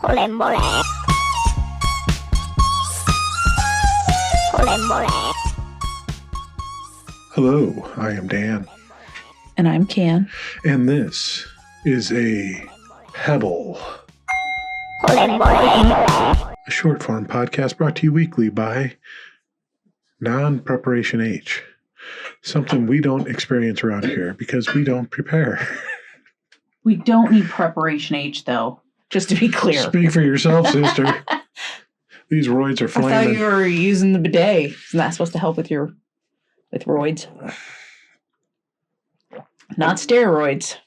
Hello, I am Dan. And I'm Can. And this is a Pebble. A short form podcast brought to you weekly by Non-Preparation H. Something we don't experience around here because we don't prepare. We don't need Preparation H, though, just to be clear. Speak for yourself, sister. These roids are flaming. I thought you were using the bidet. Isn't that supposed to help with roids? Not steroids.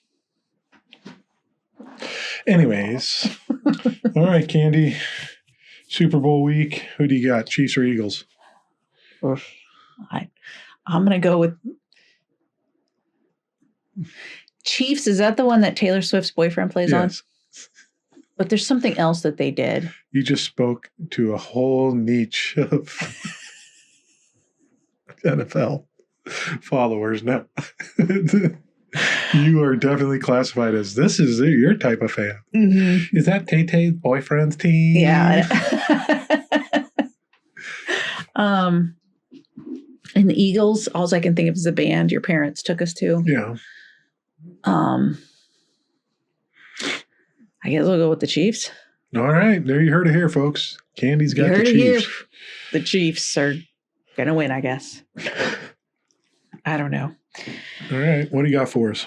Anyways. All right, Candy. Super Bowl week. Who do you got? Chiefs or Eagles? I'm going to go with Chiefs. Is that the one that Taylor Swift's boyfriend plays on? But there's something else that they did. You just spoke to a whole niche of NFL followers now. You are definitely classified as this is your type of fan. Mm-hmm. Is that Tay-Tay's boyfriend's team? Yeah. And the Eagles, all I can think of is the band your parents took us to. Yeah. I guess we'll go with the Chiefs. All right. There you heard it here, folks. Candy's got the Chiefs. The Chiefs are going to win, I guess. I don't know. All right. What do you got for us?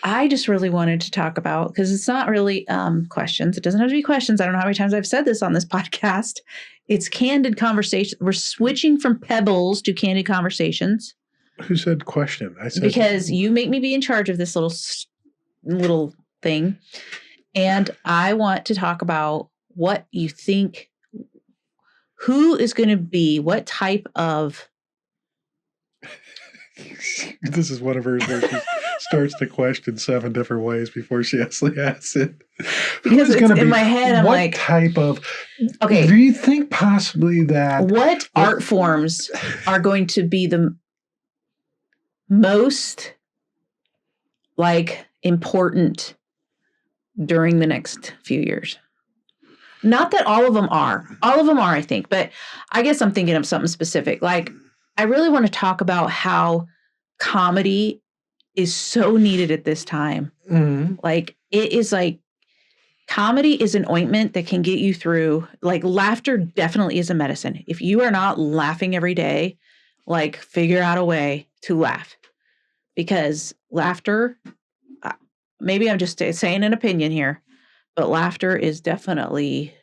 I just really wanted to talk about, because it's not really questions. It doesn't have to be questions. I don't know how many times I've said this on this podcast. It's candid conversation. We're switching from pebbles to candid conversations. Who said question? I said because you make me be in charge of this little thing. And I want to talk about what you think, who is going to be, what type of. This is one of hers where she starts the question 7 different ways before she actually asks it. Because it's in my head, I'm like. What type of. Okay. Do you think possibly that. What art forms are going to be the most important during the next few years? Not that all of them are. All of them are, I think. But I guess I'm thinking of something specific. I really want to talk about how comedy is so needed at this time. Mm-hmm. It is comedy is an ointment that can get you through. Laughter definitely is a medicine. If you are not laughing every day, figure out a way to laugh. Because laughter, maybe I'm just saying an opinion here, but laughter is definitely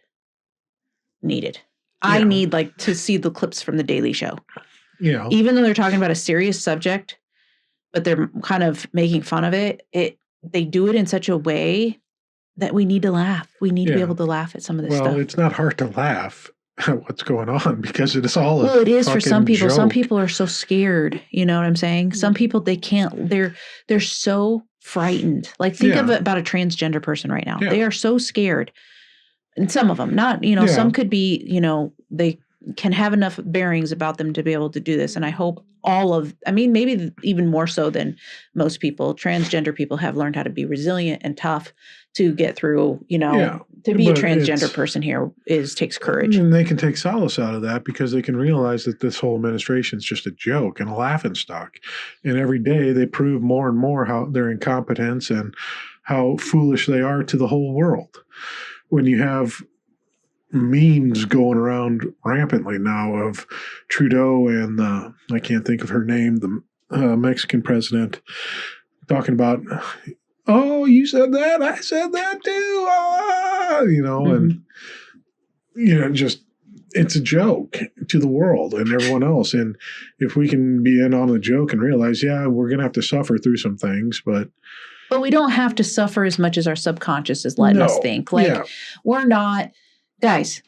needed. Yeah. I need to see the clips from The Daily Show. Yeah. Even though they're talking about a serious subject, but they're kind of making fun of it, they do it in such a way that we need to laugh. We need to be able to laugh at some of this stuff. Well, it's not hard to laugh at what's going on because it is all a it is for some people. Joke. Some people are so scared. You know what I'm saying? Some people, they can't, they're so frightened. Think of it about a transgender person right now. Yeah. They are so scared. And some of them, not, some could be, they can have enough bearings about them to be able to do this. And I hope maybe even more so than most people, transgender people have learned how to be resilient and tough to get through, to be a transgender person here takes courage. And they can take solace out of that because they can realize that this whole administration is just a joke and a laughingstock. And every day they prove more and more how their incompetence and how foolish they are to the whole world. When you have memes going around rampantly now of Trudeau and I can't think of her name, the Mexican president, talking about, oh, you said that, I said that too, and just it's a joke to the world and everyone else. And if we can be in on the joke and realize, we're gonna have to suffer through some things, but we don't have to suffer as much as our subconscious is letting us think. We're not. Guys,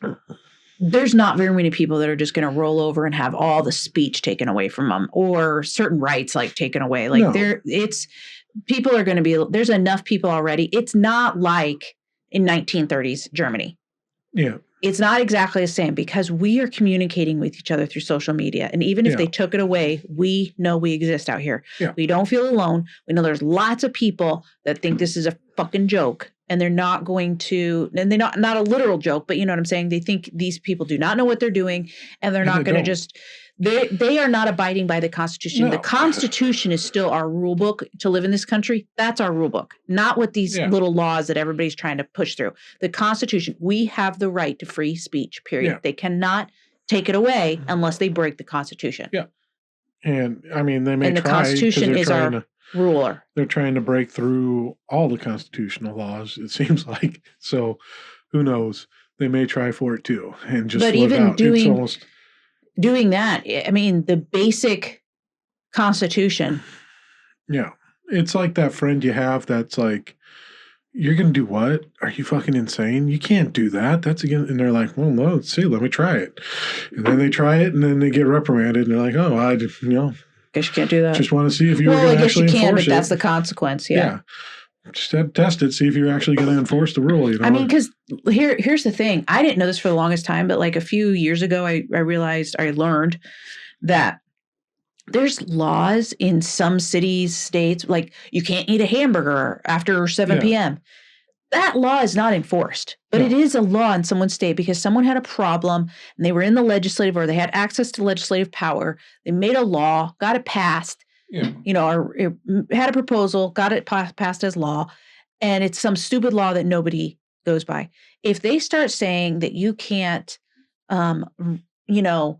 there's not very many people that are just going to roll over and have all the speech taken away from them or certain rights taken away. People are going to be, there's enough people already. It's not like in 1930s Germany. Yeah. It's not exactly the same because we are communicating with each other through social media. And even if they took it away, we know we exist out here. Yeah. We don't feel alone. We know there's lots of people that think this is a fucking joke and they're not going to, and they're not a literal joke, but you know what I'm saying? They think these people do not know what they're doing, and they're And not they going to don't. just, they are not abiding by the Constitution. No. The Constitution is still our rule book to live in this country. That's our rule book, not what these Yeah. little laws that everybody's trying to push through. The Constitution, we have the right to free speech, period. Yeah. They cannot take it away unless they break the Constitution. Yeah. And I mean, they may And the try 'cause Constitution they're is trying our to, ruler. they're trying to break through all the constitutional laws, it seems like. So who knows? They may try for it too and just But live even out. It's almost doing that, I mean, the basic Constitution. yeah. It's like that friend you have that's like, you're going to do what? Are you fucking insane? You can't do that. That's again. And they're like, well, no, let's see. Let me try it. And then they try it and then they get reprimanded. And they're like, oh, I just, Guess you can't do that. just want to see if you were Well, going I to guess you actually can, enforce but it. that's the consequence. Yeah. Just had to test it, see if you're actually going to enforce the rule. You know? I mean, because here's the thing. I didn't know this for the longest time, but like a few years ago, I learned that there's laws in some cities, states, like you can't eat a hamburger after 7 p.m. That law is not enforced, but it is a law in someone's state because someone had a problem and they were in the legislative or they had access to legislative power. They made a law, got it passed, or it had a proposal, got it passed as law, and it's some stupid law that nobody goes by. If they start saying that you can't, you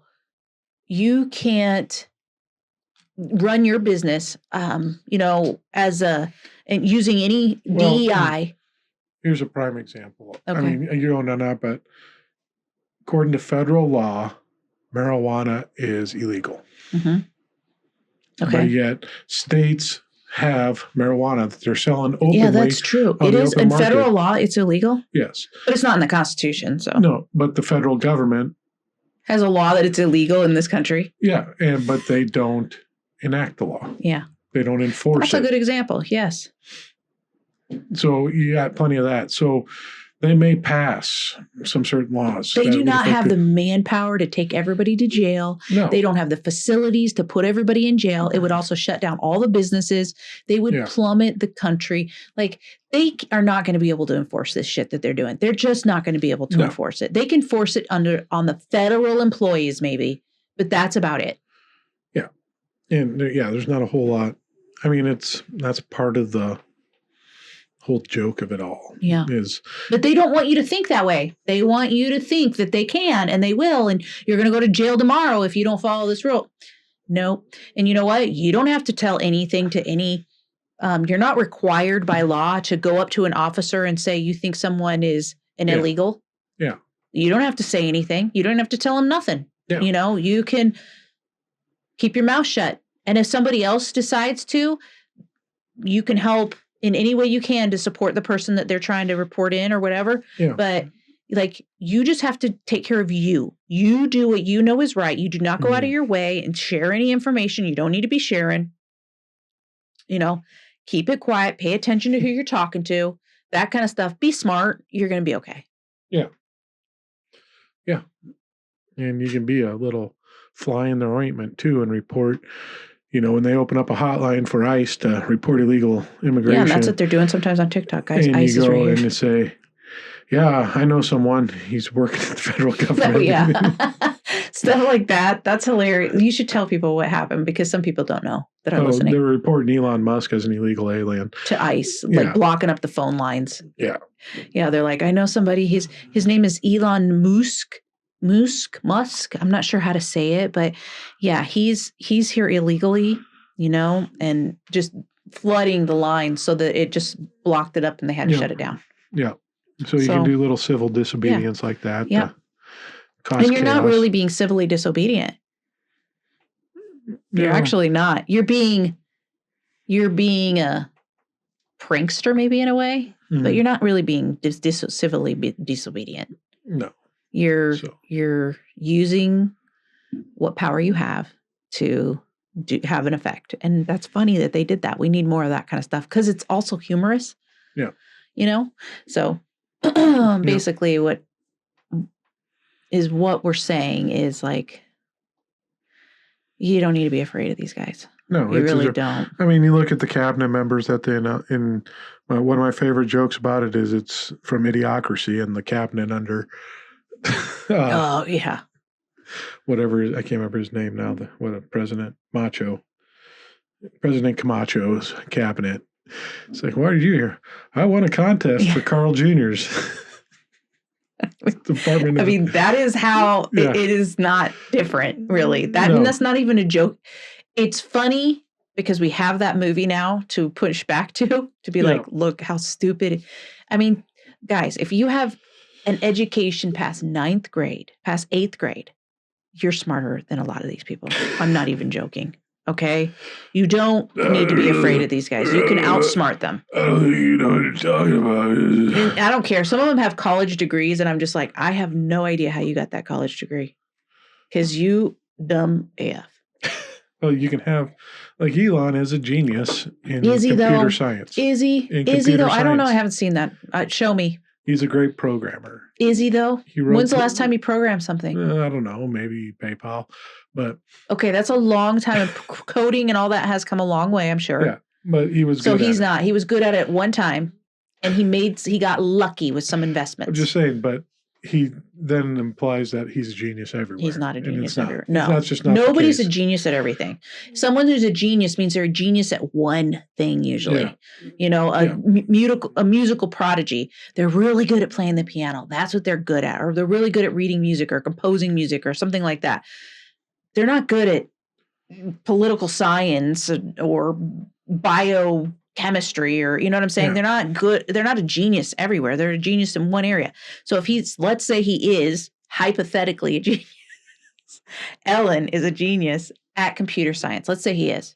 can't run your business, as and using any DEI. Here's a prime example. Okay. I mean, you don't know that, but according to federal law, marijuana is illegal. Mm-hmm. Okay. But yet states have marijuana that they're selling openly. Yeah, that's true. It is in federal law. It's illegal. Yes. But it's not in the Constitution. So no, but the federal government has a law that it's illegal in this country. Yeah, but they don't enact the law. Yeah. They don't enforce it. That's a good example. Yes. So you got plenty of that. So they may pass some certain laws. They do not have the manpower to take everybody to jail. No. They don't have the facilities to put everybody in jail. It would also shut down all the businesses. They would plummet the country. Like, they are not going to be able to enforce this shit that they're doing. They're just not going to be able to enforce it. They can force it on the federal employees maybe, but that's about it. Yeah. And there's not a whole lot. I mean, that's part of the whole joke of it all. Yeah. But they don't want you to think that way. They want you to think that they can and they will, and you're going to go to jail tomorrow if you don't follow this rule. No. And you know what? You don't have to tell anything to any, you're not required by law to go up to an officer and say you think someone is an illegal. Yeah. You don't have to say anything. You don't have to tell them nothing. Yeah. You can keep your mouth shut. And if somebody else decides to, you can help in any way you can to support the person that they're trying to report in or whatever. Yeah. But like, you just have to take care of you. You do what you know is right. You do not go out of your way and share any information you don't need to be sharing. Keep it quiet, pay attention to who you're talking to, that kind of stuff. Be smart. You're going to be okay. Yeah. Yeah. And you can be a little fly in the ointment too and report, when they open up a hotline for ICE to report illegal immigration. Yeah, and that's what they're doing sometimes on TikTok, guys. And ICE you is go right and here. you say, yeah, I know someone. He's working at the federal government. Oh, yeah. Stuff like that. That's hilarious. You should tell people what happened because some people don't know that are listening. They were reporting Elon Musk as an illegal alien. To ICE, like blocking up the phone lines. Yeah. Yeah, they're like, I know somebody. His name is Elon Musk. I'm not sure how to say it, but yeah, he's here illegally, and just flooding the line so that it just blocked it up and they had to shut it down. Yeah. So you can do little civil disobedience like that. Yeah. And you're not really being civilly disobedient. You're actually not. You're being a prankster maybe in a way, but you're not really being civilly disobedient. No. You're using what power you have to have an effect. And that's funny that they did that. We need more of that kind of stuff because it's also humorous. Yeah. So basically what we're saying is like, you don't need to be afraid of these guys. No, You it's a really joke. don't. I mean, you look at the cabinet members that they in one of my favorite jokes about it is it's from Idiocracy and the cabinet under Oh, yeah. whatever, I can't remember his name now, President Camacho's cabinet. It's like, why are you here? I won a contest for Carl Jr.'s Department I of... mean, that is how Yeah. it is not different, really. And No. that's not even a joke. It's funny because we have that movie now to push back to be Yeah. like, look how stupid. I mean, guys, if you have an education past 9th grade, past 8th grade, you're smarter than a lot of these people. I'm not even joking. Okay? You don't need to be afraid of these guys. You can outsmart them. I don't think you know what you're talking about. And I don't care. Some of them have college degrees, and I'm just like, I have no idea how you got that college degree. Because you dumb AF. Well, you can have, like, Elon is a genius in Is he, computer though? science. Is he? In Is he, computer though? I don't know. I science. haven't seen that. Show me. He's a great programmer. Is he, though? He wrote When's the last time he programmed something? I don't know, maybe PayPal, but Okay, that's a long time. And coding and all that has come a long way, I'm sure. yeah, but he was So good he's at not. He was good at it one time, and he got lucky with some it. investments. I'm just saying, but he then implies that he's a genius everywhere. He's not a and genius it's not. everywhere. No, That's just not nobody's the a case. genius at everything. Someone who's a genius means they're a genius at one thing usually. Yeah. You know, Yeah. a musical prodigy. They're really good at playing the piano. That's what they're good at. Or they're really good at reading music or composing music or something like that. They're not good at political science or biochemistry, or you know what I'm saying? Yeah. They're not good. They're not a genius everywhere. They're a genius in one area. So if let's say he is hypothetically a genius. Ellen is a genius at computer science. Let's say he is.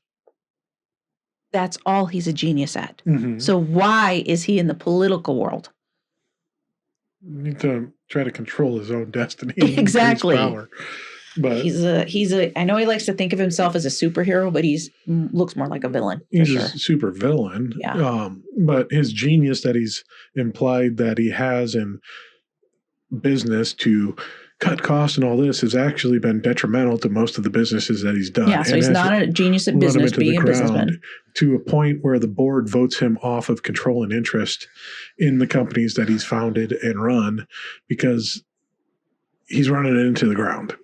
That's all he's a genius at. Mm-hmm. So why is he in the political world? You need to try to control his own destiny. And Exactly. Power. But he's a. I know he likes to think of himself as a superhero, but looks more like a villain. he's For a sure. super villain. Yeah. But his genius that he's implied that he has in business to cut costs and all this has actually been detrimental to most of the businesses that he's done. Yeah, so and he's not a genius at run him business, into being the a businessman. ground to a point where the board votes him off of control and interest in the companies that he's founded and run because he's running it into the ground.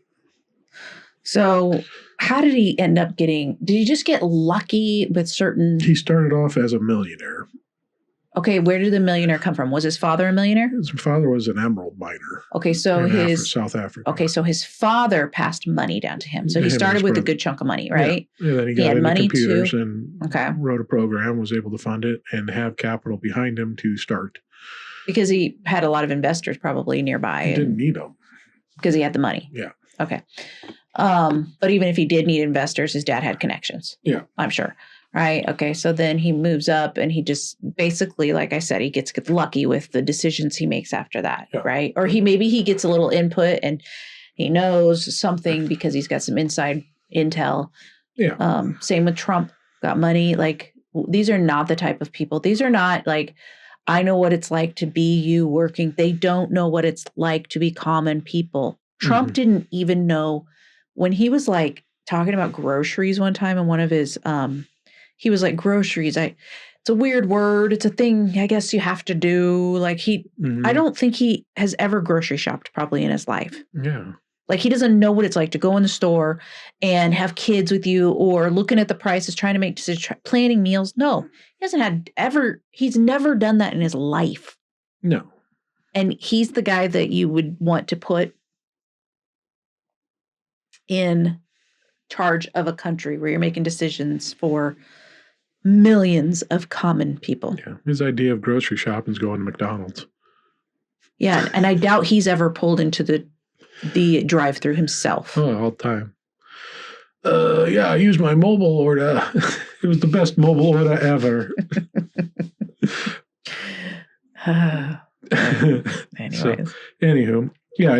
So how did he end up did he just get lucky with certain... He started off as a millionaire. Okay, where did the millionaire come from? Was his father a millionaire? His father was an emerald miner. Okay, so in South Africa. Okay, so his father passed money down to him. So he Him and started his with a brother. good chunk of money, right? Yeah. And then he got had into money computers too. and Okay. wrote a program, was able to fund it, and have capital behind him to start. Because he had a lot of investors probably nearby. He didn't need them. Because he had the money. Yeah. Okay. But even if he did need investors, his dad had connections. Yeah. I'm sure. Right. Okay. So then he moves up and he just basically, like I said, he gets lucky with the decisions he makes after that. Yeah. Right. Or maybe he gets a little input and he knows something because he's got some inside intel. Yeah. Same with Trump. Got money. Like, these are not the type of people. These are not like, I know what it's like to be you working. They don't know what it's like to be common people. Trump didn't even know when he was like talking about groceries one time in one of his, he was like, groceries, it's a weird word. It's a thing I guess you have to do. Like I don't think he has ever grocery shopped probably in his life. Yeah. Like he doesn't know what it's like to go in the store and have kids with you or looking at the prices, trying to make decisions, planning meals. No, he hasn't he's never done that in his life. No. And he's the guy that you would want to put in charge of a country where you're making decisions for millions of common people. Yeah. His idea of grocery shopping is going to McDonald's. Yeah. And I doubt he's ever pulled into the drive-through himself. Oh, all the time. Yeah, I used my mobile order. It was the best mobile order ever. Anyways. So, anywho, yeah,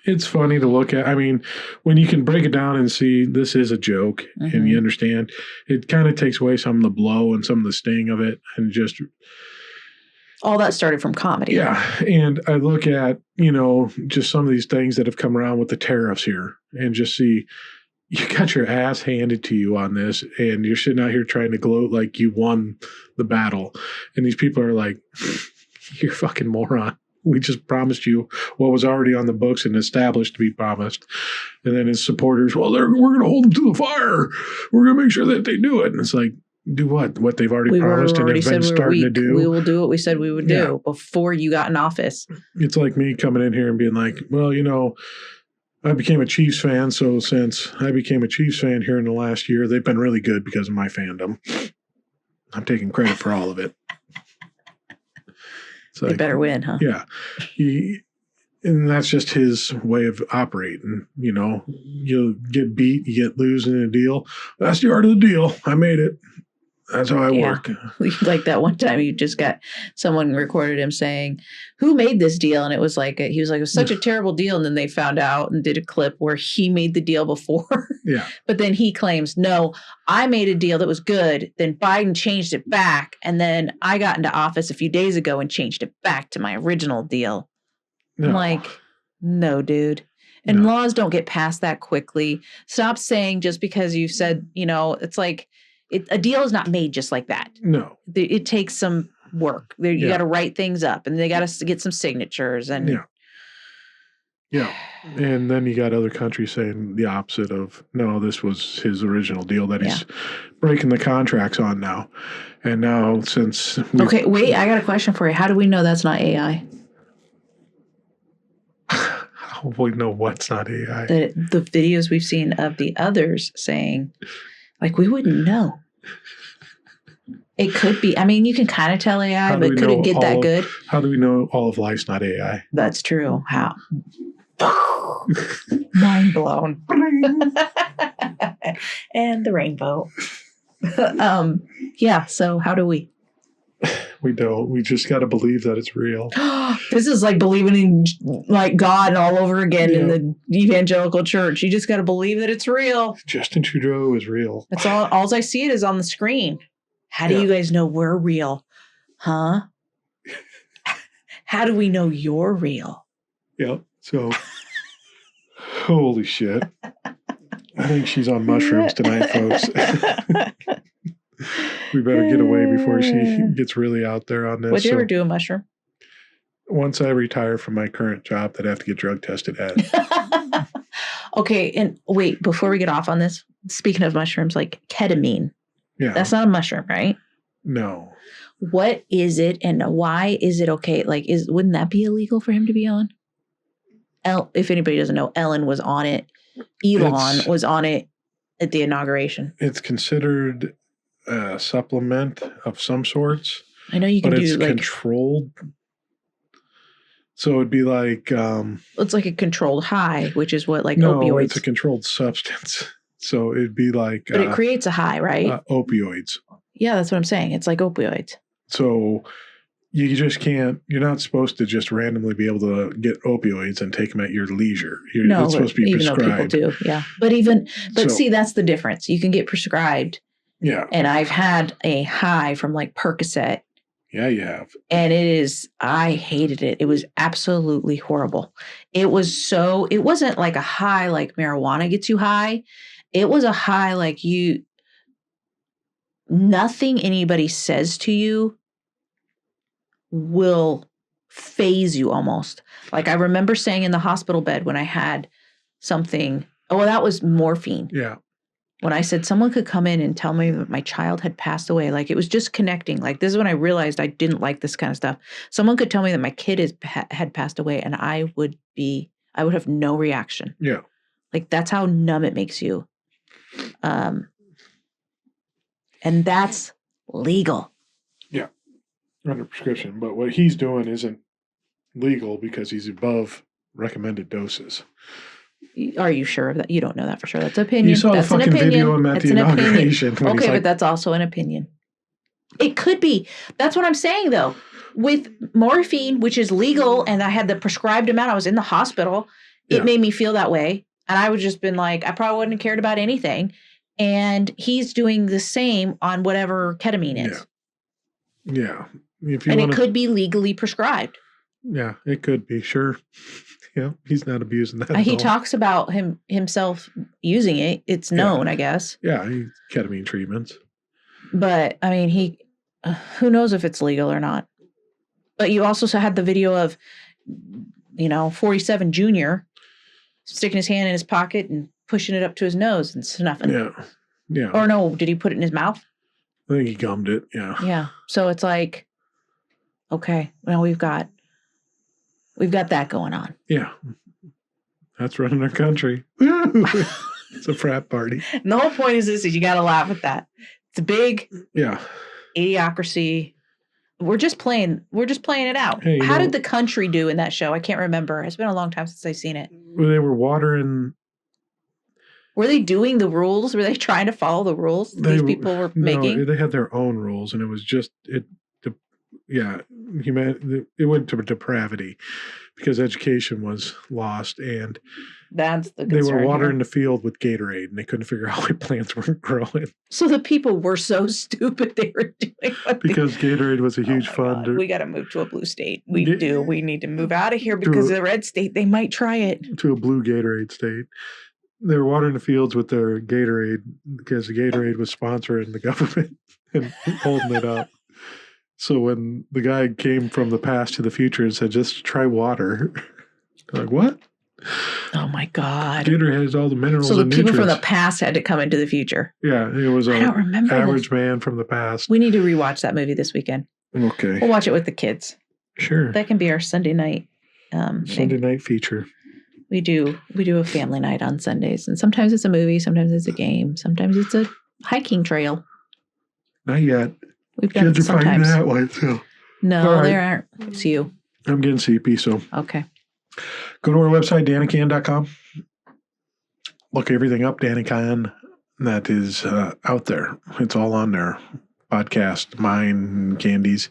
it's funny to look at. I mean, when you can break it down and see this is a joke and you understand, it kind of takes away some of the blow and some of the sting of it and just... All that started from comedy. Yeah. And I look at, just some of these things that have come around with the tariffs here and just see, you got your ass handed to you on this, and you're sitting out here trying to gloat like you won the battle. And these people are like, you're a fucking moron. We just promised you what was already on the books and established to be promised. And then his supporters, well, we're going to hold them to the fire. We're going to make sure that they do it. And it's like, do what? What they've already promised and have been starting to do? We will do what we said we would do before you got in office. It's like me coming in here and being like, well, I became a Chiefs fan. So since I became a Chiefs fan here in the last year, they've been really good because of my fandom. I'm taking credit for all of it. They better win, huh? Yeah. And that's just his way of operating. You'll get beat, you lose in a deal. That's the art of the deal. I made it. That's how I work. Like that one time you just got someone recorded him saying, who made this deal? And it was like, he was like, it was such a terrible deal. And then they found out and did a clip where he made the deal before. Yeah. But then he claims, no, I made a deal that was good. Then Biden changed it back. And then I got into office a few days ago and changed it back to my original deal. No. I'm like, no, dude. And laws don't get passed that quickly. Stop saying just because you said, it's like, a deal is not made just like that. No. It takes some work. You got to write things up, and they got to get some signatures. And yeah. And then you got other countries saying the opposite of, no, this was his original deal that he's breaking the contracts on now. And now since... Okay, wait, I got a question for you. How do we know that's not AI? How do we know what's not AI? The videos we've seen of the others saying, like, we wouldn't know. It could be. I mean, you can kind of tell AI, but could it get that good? How do we know all of life's not AI? That's true. How? Mind blown. And the rainbow. So how do we? We don't. We just got to believe that it's real. This is like believing in like God all over again in the evangelical church. You just got to believe that it's real. Justin Trudeau is real. That's all I see it is on the screen. How do you guys know we're real? Huh? How do we know you're real? Yep. So, holy shit. I think she's on mushrooms tonight, folks. We better get away before she gets really out there on this. Would you ever do a mushroom? Once I retire from my current job that I have to get drug tested at. Okay, and wait, before we get off on this, speaking of mushrooms, like ketamine. Yeah. That's not a mushroom, right? No. What is it and why is it okay? Like, wouldn't that be illegal for him to be on? If anybody doesn't know, Ellen was on it. Elon was on it at the inauguration. It's considered a supplement of some sorts. I know you can do it's like controlled. So it'd be like it's like a controlled high, which is what opioids. It's a controlled substance. So it'd be like but it creates a high, right? Opioids. Yeah, that's what I'm saying. It's like opioids. So you just can't. You're not supposed to just randomly be able to get opioids and take them at your leisure. It's supposed to be prescribed. Even though people do, yeah. But see, that's the difference. You can get prescribed. Yeah. And I've had a high from like Percocet. Yeah, you have. And I hated it. It was absolutely horrible. It wasn't like a high like marijuana gets you high. It was a high like nothing anybody says to you will phase you almost. Like I remember saying in the hospital bed when I had something, that was morphine. Yeah. When I said someone could come in and tell me that my child had passed away, like it was just connecting. Like this is when I realized I didn't like this kind of stuff. Someone could tell me that my kid had passed away and I would have no reaction. Yeah. Like that's how numb it makes you. And that's legal. Yeah. Under prescription. But what he's doing isn't legal because he's above recommended doses. Are you sure of that? You don't know that for sure. That's opinion. You saw that's the fucking video of him at the inauguration. Okay, but that's also an opinion. It could be. That's what I'm saying, though. With morphine, which is legal, and I had the prescribed amount, I was in the hospital, it made me feel that way. And I would just been like, I probably wouldn't have cared about anything. And he's doing the same on whatever ketamine is. Yeah. It could be legally prescribed. Yeah, it could be, sure. Yeah, he's not abusing that. He at all. talks about himself using it. It's known, I guess. Yeah, ketamine treatments. But I mean, who knows if it's legal or not. But you also had the video of, 47 Junior sticking his hand in his pocket and pushing it up to his nose and snuffing. Yeah. Or no, did he put it in his mouth? I think he gummed it. Yeah. Yeah. So it's like, okay, well, we've got that going on. Yeah. That's running our country. It's a frat party. And the whole point is you got to laugh at that. It's a big idiocracy. We're just playing it out. Hey, How did the country do in that show? I can't remember. It's been a long time since I've seen it. They were watering. Were they doing the rules? Were they trying to follow the rules these people were making? No, they had their own rules, and it was just it went to depravity because education was lost, and that's the they concern were watering here. the field with Gatorade, and they couldn't figure out why plants weren't growing. So the people were so stupid they were doing because Gatorade was a huge fund. We got to move to a blue state. We do. We need to move out of here because the red state, they might try it. To a blue Gatorade state. They were watering the fields with their Gatorade because the Gatorade was sponsoring the government and holding it up. So when the guy came from the past to the future and said, just try water, they're like, what? Oh my God. Gatorade has all the minerals and nutrients. So the people from the past had to come into the future. Yeah, it was I don't remember average man from the past. We need to rewatch that movie this weekend. Okay. We'll watch it with the kids. Sure. That can be our Sunday night. Sunday night feature. We do a family night on Sundays. And sometimes it's a movie. Sometimes it's a game. Sometimes it's a hiking trail. Not yet. We've done it sometimes. That way too. No, there aren't. It's you. I'm getting CP, so. Okay. Go to our website, danican.com. Look everything up, Danican. That is out there. It's all on there. Podcast, mine, Candy's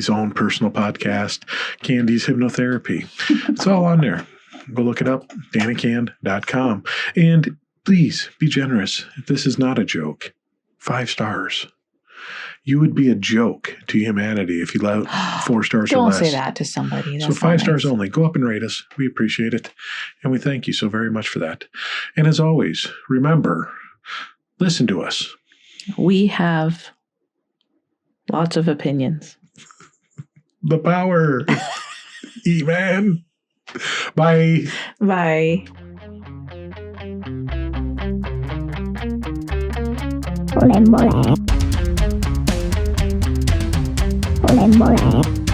own personal podcast, Candy's hypnotherapy. It's all on there. Go look it up, danican.com. And please be generous. This is not a joke. 5 stars. You would be a joke to humanity if you let 4 stars or less. Don't say that to somebody. That's so 5 stars only. Go up and rate us. We appreciate it. And we thank you so very much for that. And as always, remember, listen to us. We have lots of opinions. The power. E-man. Bye. Bye. Ole mole.